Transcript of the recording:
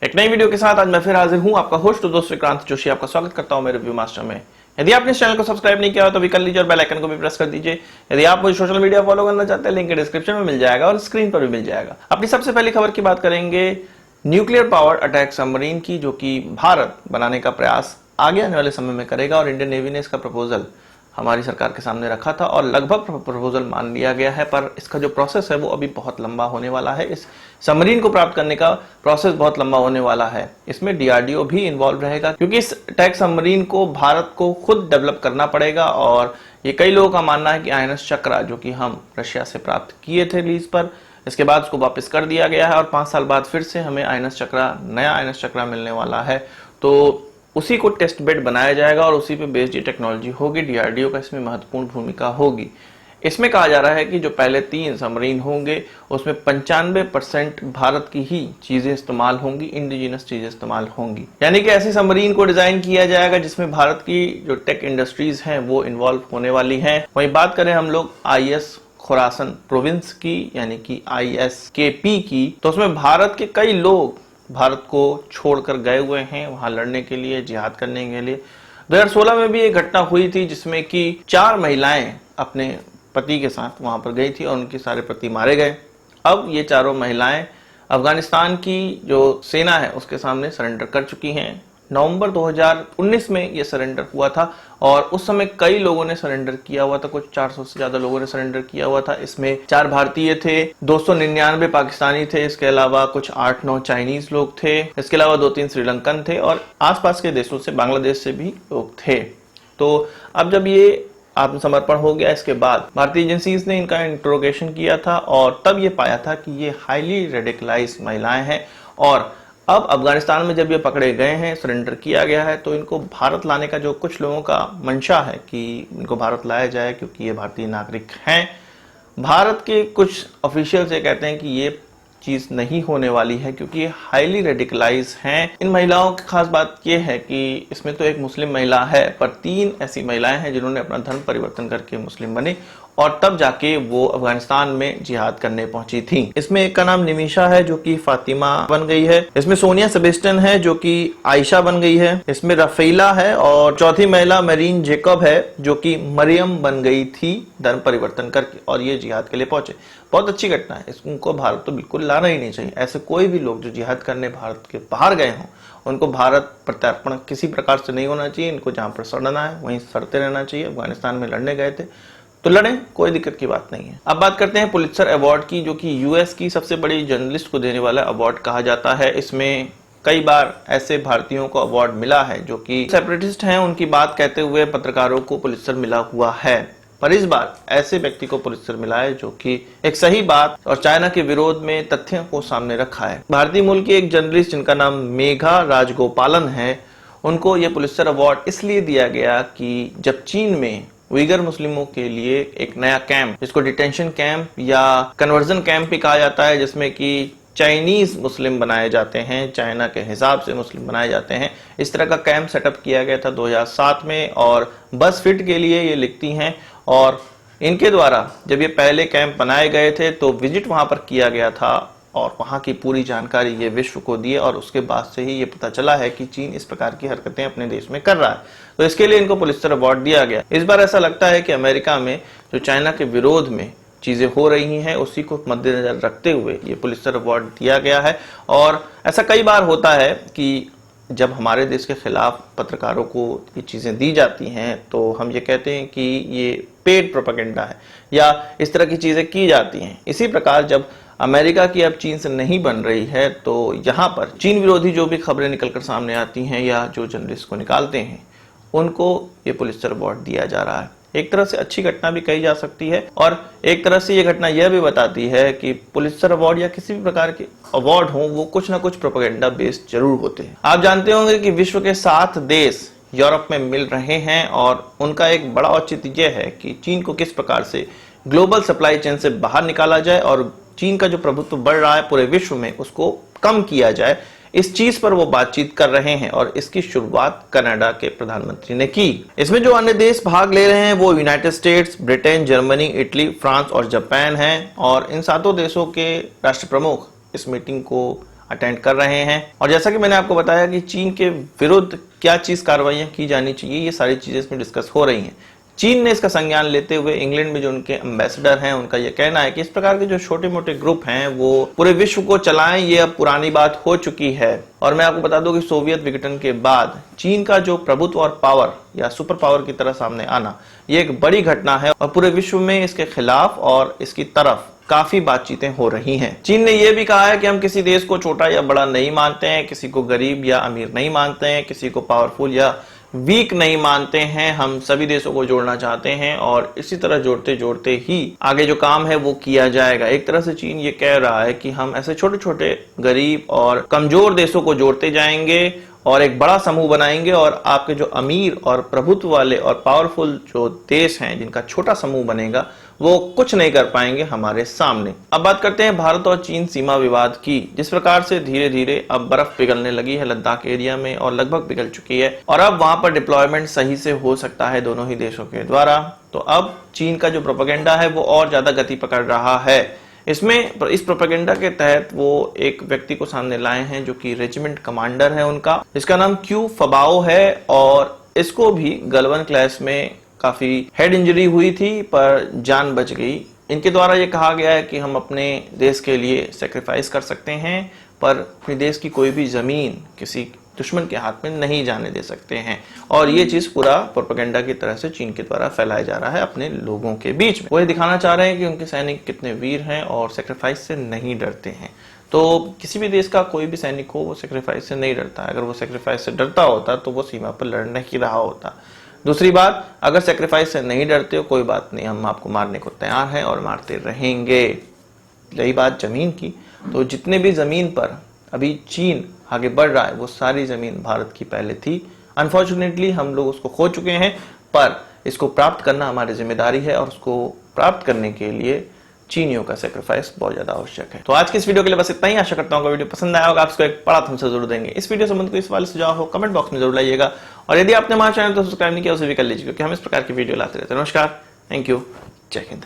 एक नई वीडियो के साथ आज मैं फिर हाजिर हूं, आपका होस्ट दोस्त विक्रांत जोशी। आपका स्वागत करता हूं मेरे रिव्यू मास्टर में। यदि आपने इस चैनल को सब्सक्राइब नहीं किया हो तो भी कर लीजिए और बेल आइकन को भी प्रेस कर दीजिए। यदि आप मुझे सोशल मीडिया फॉलो करना चाहते हैं, लिंक डिस्क्रिप्शन में मिल जाएगा और स्क्रीन पर भी मिल जाएगा। अपनी सबसे पहली खबर की बात करेंगे न्यूक्लियर पावर अटैक सबमरीन की, जो कि भारत बनाने का प्रयास आगे आने वाले समय में करेगा और इंडियन नेवी ने इसका प्रपोजल हमारी सरकार के सामने रखा था और लगभग प्रपोजल मान लिया गया है, पर इसका जो प्रोसेस है वो अभी बहुत लंबा होने वाला है। इस सबमरीन को प्राप्त करने का प्रोसेस बहुत लंबा होने वाला है। इसमें डीआरडीओ भी इन्वॉल्व रहेगा, क्योंकि इस अटैक सबमरीन को भारत को खुद डेवलप करना पड़ेगा। और ये कई लोगों का मानना है कि आईएनएस चक्रा, जो कि हम रशिया से प्राप्त किए थे लीज पर, इसके बाद उसको वापस कर दिया गया है और 5 साल बाद फिर से हमें नया आईएनएस चक्रा मिलने वाला है। तो उसी को टेस्ट बेड बनाया जाएगा और उसी पे बेस्ड ये टेक्नोलॉजी होगी। डीआरडीओ का इसमें महत्वपूर्ण भूमिका होगी। इसमें कहा जा रहा है कि जो पहले 3 सबमरीन होंगे उसमें 95% भारत की ही चीजें इस्तेमाल होंगी, इंडिजिनस चीजें इस्तेमाल होंगी। यानी कि ऐसी सबमरीन को डिजाइन किया जाएगा जिसमें भारत की जो टेक इंडस्ट्रीज हैं वो इन्वॉल्व होने वाली हैं। वहीं बात करें हम लोग आईएस खुरासन प्रोविंस की, यानी कि ISKP की, तो उसमें भारत के कई लोग भारत को छोड़कर गए हुए हैं वहां लड़ने के लिए, जिहाद करने के लिए। 2016 में भी एक घटना हुई थी जिसमें कि 4 महिलाएं अपने पति के साथ वहां पर गई थी और उनके सारे पति मारे गए। अब ये चारों महिलाएं अफगानिस्तान की जो सेना है उसके सामने सरेंडर कर चुकी हैं। नवंबर 2019 में ये सरेंडर हुआ था और उस समय कई लोगों ने सरेंडर किया हुआ था, कुछ 400 से ज्यादा लोगों ने सरेंडर किया हुआ था। इसमें 4 भारतीय थे, 299 पाकिस्तानी थे, इसके अलावा कुछ 8-9 चाइनीज लोग थे, इसके अलावा 2-3 श्रीलंकन थे और आसपास के देशों से, बांग्लादेश से भी लोग थे। तो अब जब ये आत्मसमर्पण हो गया, इसके बाद भारतीय एजेंसीज ने इनका इंट्रोगेशन किया था और तब ये पाया था कि ये हाईली रेडिकलाइज महिलाएं हैं। और अब अफगानिस्तान में जब ये पकड़े गए हैं, सरेंडर किया गया है, तो इनको भारत लाने का जो कुछ लोगों का मंशा है कि इनको भारत लाया जाए क्योंकि ये भारतीय नागरिक हैं। भारत के कुछ ऑफिशियल्स ये कहते हैं कि ये चीज नहीं होने वाली है क्योंकि ये हाईली रेडिकलाइज हैं। इन महिलाओं की खास बात ये है कि इसमें तो एक मुस्लिम महिला है, पर 3 ऐसी महिलाएं हैं जिन्होंने अपना धर्म परिवर्तन करके मुस्लिम बनी और तब जाके वो अफगानिस्तान में जिहाद करने पहुंची थी। इसमें एक का नाम निमिषा है जो कि फातिमा बन गई है, इसमें सोनिया सेबेस्टियन है जो कि आयशा बन गई है, इसमें रफीला है और चौथी महिला मरीन जेकब है जो कि मरियम बन गई थी धर्म परिवर्तन करके और ये जिहाद के लिए पहुंचे। बहुत अच्छी घटना है, इसको भारत तो बिल्कुल लाना ही नहीं चाहिए। ऐसे कोई भी लोग जो जिहाद करने भारत के बाहर गए हों उनको भारत प्रत्यार्पण किसी प्रकार से नहीं होना चाहिए। इनको जहां पर सड़ना है वहीं सड़ते रहना चाहिए। अफगानिस्तान में लड़ने गए थे तो लड़ें, कोई दिक्कत की बात नहीं है। अब बात करते हैं पुलित्जर अवार्ड की, जो कि यूएस की सबसे बड़ी जर्नलिस्ट को देने वाला अवार्ड कहा जाता है। इसमें कई बार ऐसे भारतीयों को अवार्ड मिला है जो कि सेपरेटिस्ट हैं, उनकी बात कहते हुए पत्रकारों को पुलित्जर मिला हुआ है। पर इस बार ऐसे व्यक्ति को पुलित्जर मिला है जो कि एक सही बात और चाइना के विरोध में तथ्यों को सामने रखा है। भारतीय मूल की एक जर्नलिस्ट जिनका नाम मेघा राजगोपालन है, उनको यह पुलित्जर अवार्ड इसलिए दिया गया कि जब चीन में उइगर मुस्लिमों के लिए एक नया कैंप, जिसको डिटेंशन कैंप या कन्वर्जन कैंप भी कहा जाता है, जिसमें कि चाइनीज मुस्लिम बनाए जाते हैं, चाइना के हिसाब से मुस्लिम बनाए जाते हैं, इस तरह का कैंप सेटअप किया गया था 2007 में। और बज़फीड के लिए ये लिखती हैं और इनके द्वारा जब ये पहले कैंप बनाए गए थे तो विजिट वहां पर किया गया था और वहां की पूरी जानकारी ये विश्व को दी और उसके बाद से ही ये पता चला है कि चीन इस प्रकार की हरकतें अपने देश में कर रहा है। तो इसके लिए इनको पुलित्जर अवार्ड दिया गया। इस बार ऐसा लगता है कि अमेरिका में जो चाइना के विरोध में चीजें हो रही हैं उसी को मद्देनजर रखते हुए ये पुलित्जर अवार्ड दिया गया है। और ऐसा कई बार होता है कि जब हमारे देश के खिलाफ पत्रकारों को ये चीजें दी जाती हैं तो हम ये कहते हैं कि ये पेड प्रोपेगेंडा है या इस तरह की चीजें की जाती हैं। इसी प्रकार जब अमेरिका की अब चीन से नहीं बन रही है तो यहाँ पर चीन विरोधी जो भी खबरें निकलकर सामने आती हैं या जो जर्नलिस्ट को निकालते हैं उनको ये पुलित्जर अवार्ड दिया जा रहा है। एक तरह से अच्छी घटना भी कही जा सकती है और एक तरह से ये घटना यह भी बताती है कि पुलित्जर अवार्ड या किसी भी प्रकार के अवार्ड हो वो कुछ ना कुछ प्रोपेगेंडा बेस्ड जरूर होते हैं। आप जानते होंगे कि विश्व के 7 देश यूरोप में मिल रहे हैं और उनका एक बड़ा औचित्य यह है कि चीन को किस प्रकार से ग्लोबल सप्लाई चेन से बाहर निकाला जाए और चीन का जो प्रभुत्व बढ़ रहा है पूरे विश्व में उसको कम किया जाए। इस चीज पर वो बातचीत कर रहे हैं और इसकी शुरुआत कनाडा के प्रधानमंत्री ने की। इसमें जो अन्य देश भाग ले रहे हैं वो United states, Britain, Germany, Italy, France और जापान हैं और इन 7 देशों के राष्ट्र प्रमुख इस मीटिंग को अटेंड कर रहे हैं। और जैसा कि मैंने आपको बताया कि चीन के विरुद्ध क्या चीज कार्रवाइयां की जानी चाहिए, ये सारी चीजें इसमें डिस्कस हो रही हैं। चीन ने इसका संज्ञान लेते हुए इंग्लैंड में जो उनके एम्बेसडर हैं उनका यह कहना है कि इस प्रकार के जो छोटे मोटे ग्रुप हैं वो पूरे विश्व को चलाएं, ये अब पुरानी बात हो चुकी है। और मैं आपको बता दूं कि सोवियत विघटन के बाद चीन का जो प्रभुत्व और पावर या सुपर पावर की तरह सामने आना, ये एक बड़ी घटना है और पूरे विश्व में इसके खिलाफ और इसकी तरफ काफी बातचीतें हो रही हैं। चीन ने यह भी कहा है कि हम किसी देश को छोटा या बड़ा नहीं मानते हैं, किसी को गरीब या अमीर नहीं मानते हैं, किसी को पावरफुल या वीक नहीं मानते हैं। हम सभी देशों को जोड़ना चाहते हैं और इसी तरह जोड़ते जोड़ते ही आगे जो काम है वो किया जाएगा। एक तरह से चीन ये कह रहा है कि हम ऐसे छोटे छोटे गरीब और कमजोर देशों को जोड़ते जाएंगे और एक बड़ा समूह बनाएंगे और आपके जो अमीर और प्रभुत्व वाले और पावरफुल जो देश हैं जिनका छोटा समूह बनेगा वो कुछ नहीं कर पाएंगे हमारे सामने। अब बात करते हैं भारत और चीन सीमा विवाद की। जिस प्रकार से धीरे धीरे अब बर्फ पिघलने लगी है लद्दाख एरिया में और लगभग पिघल चुकी है और अब वहां पर डिप्लॉयमेंट सही से हो सकता है दोनों ही देशों के द्वारा, तो अब चीन का जो प्रोपेगेंडा है वो और ज्यादा गति पकड़ रहा है। इस प्रोपेगेंडा के तहत वो एक व्यक्ति को सामने लाए हैं जो कि रेजिमेंट कमांडर है उनका, जिसका नाम क्यू फबाओ है और इसको भी गलवान क्लैश में काफी हेड इंजरी हुई थी पर जान बच गई। इनके द्वारा ये कहा गया है कि हम अपने देश के लिए सेक्रीफाइस कर सकते हैं पर अपने देश की कोई भी जमीन किसी दुश्मन के हाथ में नहीं जाने दे सकते हैं। और ये चीज पूरा प्रोपेगेंडा की तरह से चीन के द्वारा फैलाया जा रहा है अपने लोगों के बीच में। वो ये दिखाना चाह रहे हैं कि उनके सैनिक कितने वीर हैं और सेक्रीफाइस से नहीं डरते हैं। तो किसी भी देश का कोई भी सैनिक हो वो सेक्रीफाइस से नहीं डरता। अगर वो सेक्रीफाइस से डरता होता तो वो सीमा पर लड़ नहीं रहा होता। दूसरी बात, अगर सेक्रीफाइस से नहीं डरते हो कोई बात नहीं, हम आपको मारने को तैयार हैं और मारते रहेंगे। रही बात जमीन की, तो जितने भी जमीन पर अभी चीन आगे बढ़ रहा है वो सारी जमीन भारत की पहले थी। अनफॉर्चुनेटली हम लोग उसको खो चुके हैं पर इसको प्राप्त करना हमारी जिम्मेदारी है और उसको प्राप्त करने के लिए चीनियों का सेक्रीफाइस बहुत ज्यादा आवश्यक है। तो आज की इस वीडियो के लिए बस इतना ही। आशा करता हूँ वीडियो पसंद आया होगा, आप इसको एक बड़ा थम्स अप जरूर देंगे। इस वीडियो संबंध कोई सवाल सुझाव हो कमेंट बॉक्स में जरूर लाइएगा और यदि आपने हमारा चैनल तो सब्सक्राइब नहीं किया उसे भी कर लीजिए क्योंकि हम इस प्रकार की वीडियो लाते रहते हैं। नमस्कार, थैंक यू, जय हिंद।